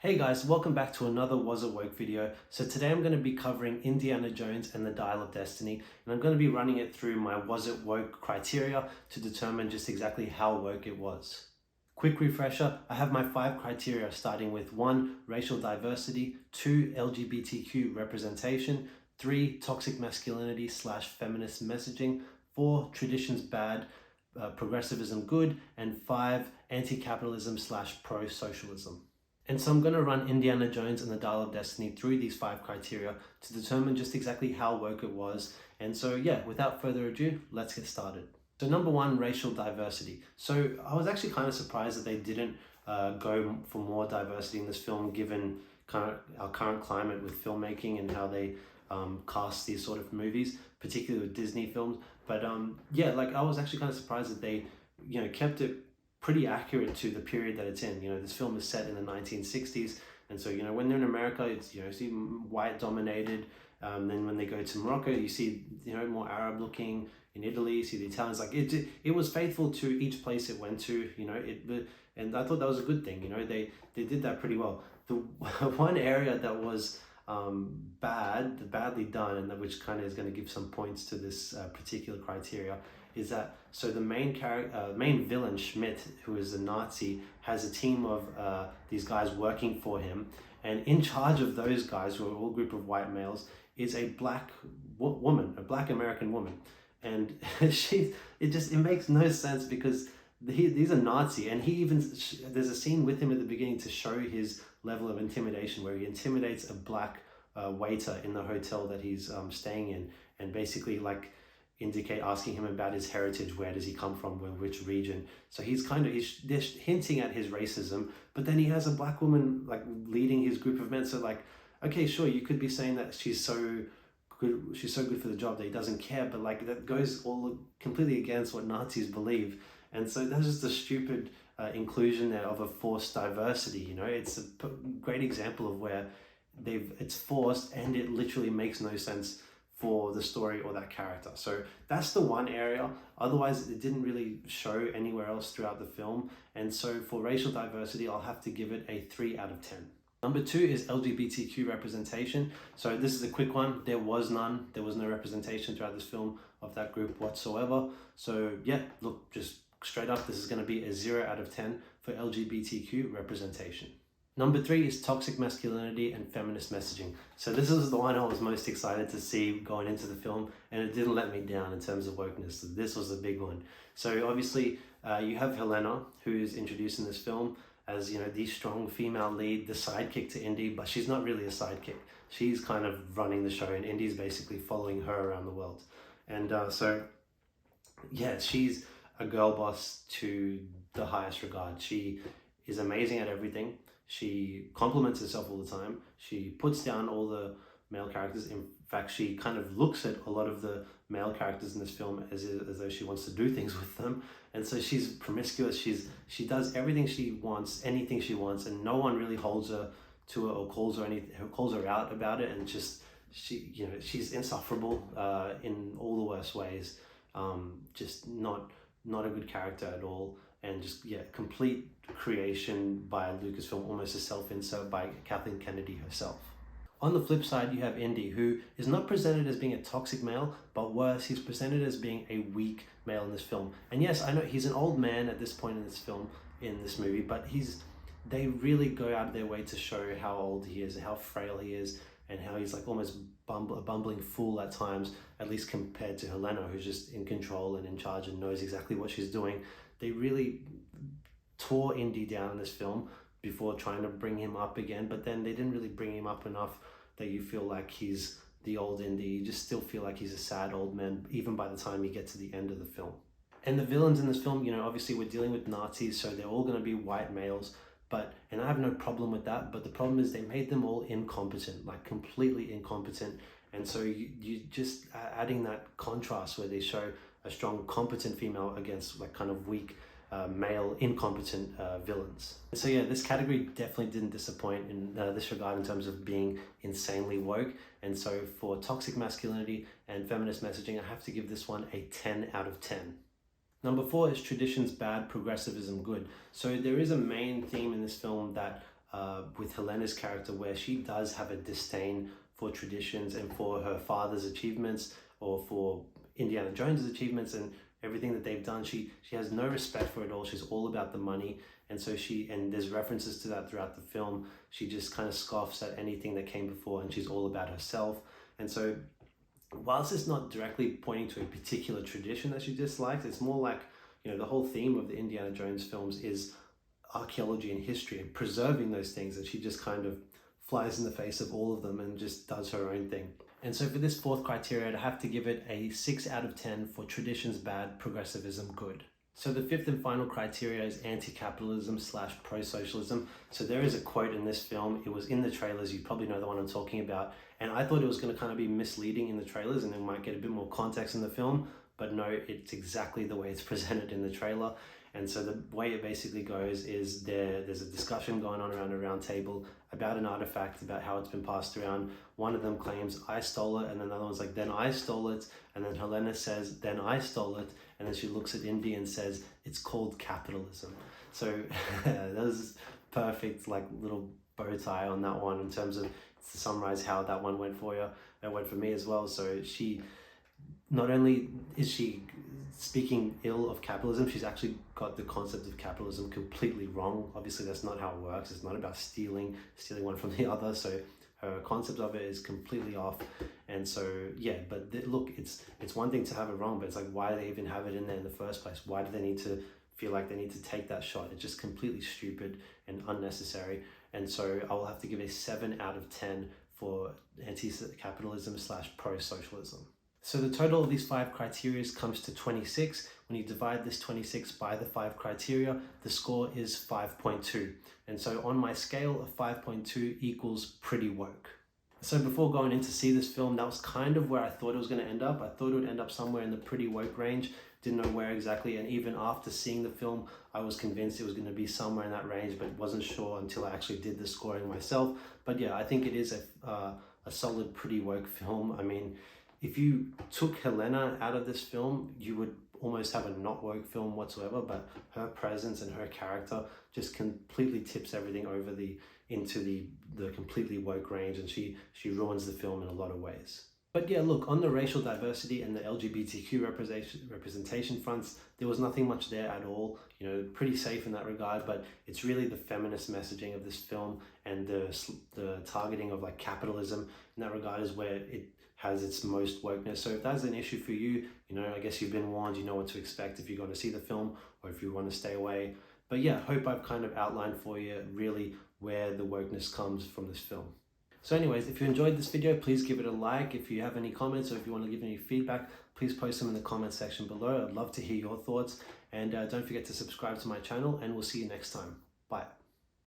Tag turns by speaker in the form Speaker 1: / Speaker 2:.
Speaker 1: Hey guys, welcome back to another Was It Woke video. So today I'm going to be covering Indiana Jones and the Dial of Destiny, and I'm going to be running it through my Was It Woke criteria to determine just exactly how woke it was. Quick refresher, I have my 5 criteria starting with 1. Racial diversity, 2. LGBTQ representation, 3. Toxic masculinity / feminist messaging, 4. Traditions bad, progressivism good, and 5. Anti-capitalism / pro-socialism. And so I'm going to run Indiana Jones and the Dial of Destiny through these 5 criteria to determine just exactly how woke it was. And so yeah, without further ado, let's get started. So number 1, racial diversity. So I was actually kind of surprised that they didn't go for more diversity in this film, given kind of our current climate with filmmaking and how they cast these sort of movies, particularly with Disney films. But yeah, like I was actually kind of surprised that they, kept it pretty accurate to the period that it's in. This film is set in the 1960s, and so when they're in America, it's see white dominated. Then when they go to Morocco, you see more Arab looking. In Italy, you see the Italians. Like it was faithful to each place it went to. And I thought that was a good thing. They did that pretty well. The one area that was badly done, and which kind of is going to give some points to this particular criteria, is that so the main villain Schmidt, who is a Nazi, has a team of these guys working for him, and in charge of those guys, who are all a group of white males, is a black woman, a black American woman, and it makes no sense because he's a Nazi, and there's a scene with him at the beginning to show his level of intimidation, where he intimidates a black waiter in the hotel that he's staying in, and basically asking him about his heritage, where does he come from, which region. So he's hinting at his racism, but then he has a black woman leading his group of men. So okay, sure, you could be saying that she's so good for the job that he doesn't care, but that goes all completely against what Nazis believe. And so that's just a stupid inclusion there of a forced diversity. It's a great example of where it's forced and it literally makes no sense for the story or that character. So that's the one area. Otherwise, it didn't really show anywhere else throughout the film. And so for racial diversity, I'll have to give it a 3 out of 10. Number 2 is LGBTQ representation. So this is a quick one. There was none. There was no representation throughout this film of that group whatsoever. So yeah, look, just straight up, this is going to be a 0 out of 10 for LGBTQ representation. Number 3 is toxic masculinity and feminist messaging. So this is the one I was most excited to see going into the film, and it didn't let me down in terms of wokeness. So this was a big one. So obviously you have Helena, who is introduced in this film as the strong female lead, the sidekick to Indy, but she's not really a sidekick. She's kind of running the show, and Indy's basically following her around the world. And so yeah, she's a girl boss to the highest regard. She is amazing at everything. She compliments herself all the time. She puts down all the male characters. In fact, she kind of looks at a lot of the male characters in this film as though she wants to do things with them. And so she's promiscuous. She does everything she wants, anything she wants, and no one really holds her to it or calls her out about it. And she's insufferable in all the worst ways. Just not a good character at all. And just, yeah, complete creation by Lucasfilm, almost a self-insert by Kathleen Kennedy herself. On the flip side, you have Indy, who is not presented as being a toxic male, but worse, he's presented as being a weak male in this film. And yes, I know he's an old man at this point in this film, in this movie, but they really go out of their way to show how old he is, how frail he is, and how he's almost a bumbling fool at times, at least compared to Helena, who's just in control and in charge and knows exactly what she's doing. They really tore Indy down in this film before trying to bring him up again, but then they didn't really bring him up enough that you feel like he's the old Indy. You just still feel like he's a sad old man, even by the time you get to the end of the film. And the villains in this film, obviously we're dealing with Nazis, so they're all going to be white males, and I have no problem with that, but the problem is they made them all incompetent, completely incompetent. And so you just adding that contrast where they show a strong, competent female against kind of weak, male, incompetent villains. And so yeah, this category definitely didn't disappoint in this regard in terms of being insanely woke. And so for toxic masculinity and feminist messaging, I have to give this one a 10 out of 10. Number 4 is traditions bad, progressivism good. So there is a main theme in this film that with Helena's character, where she does have a disdain for traditions and for her father's achievements, or for Indiana Jones's achievements and everything that they've done. She has no respect for it all. She's all about the money. And so and there's references to that throughout the film. She just kind of scoffs at anything that came before, and she's all about herself. And so whilst it's not directly pointing to a particular tradition that she dislikes, it's more like, you know, the whole theme of the Indiana Jones films is archaeology and history and preserving those things, and she just kind of flies in the face of all of them and just does her own thing. And so for this fourth criteria, I'd have to give it a 6 out of 10 for traditions bad, progressivism good. So the fifth and final criteria is anti-capitalism / pro-socialism. So there is a quote in this film. It was in the trailers. You probably know the one I'm talking about. And I thought it was going to kind of be misleading in the trailers and then might get a bit more context in the film. But no, it's exactly the way it's presented in the trailer. And so the way it basically goes is there's a discussion going on around a round table about an artifact, about how it's been passed around. One of them claims, I stole it, and then the other one's like, then I stole it. And then Helena says, then I stole it. And then she looks at Indy and says, it's called capitalism. So that was perfect, like little bow tie on that one in terms of, to summarize how that one went for you. It went for me as well. So not only is she speaking ill of capitalism, she's actually got the concept of capitalism completely wrong. Obviously, that's not how it works. It's not about stealing one from the other. So her concept of it is completely off. And so, yeah, but look, it's one thing to have it wrong, but it's like, why do they even have it in there in the first place? Why do they need to feel like they need to take that shot? It's just completely stupid and unnecessary. And so I will have to give a 7 out of 10 for anti-capitalism / pro-socialism. So the total of these 5 criteria comes to 26. When you divide this 26 by the 5 criteria, the score is 5.2. And so on my scale, a 5.2 equals pretty woke. So before going in to see this film, that was kind of where I thought it was going to end up. I thought it would end up somewhere in the pretty woke range. Didn't know where exactly. And even after seeing the film, I was convinced it was going to be somewhere in that range, but wasn't sure until I actually did the scoring myself. But yeah, I think it is a solid, pretty woke film. I mean, if you took Helena out of this film, you would almost have a not woke film whatsoever, but her presence and her character just completely tips everything over into the completely woke range, and she ruins the film in a lot of ways. But yeah, look, on the racial diversity and the LGBTQ representation fronts, there was nothing much there at all. You know, pretty safe in that regard, but it's really the feminist messaging of this film and the targeting of like capitalism in that regard is where it has its most wokeness. So if that's an issue for you, you know, I guess you've been warned, you know what to expect if you're going to see the film or if you want to stay away. But yeah, hope I've kind of outlined for you really where the wokeness comes from this film. So anyways, if you enjoyed this video, please give it a like. If you have any comments or if you want to give any feedback, please post them in the comment section below. I'd love to hear your thoughts. And don't forget to subscribe to my channel, and we'll see you next time. Bye.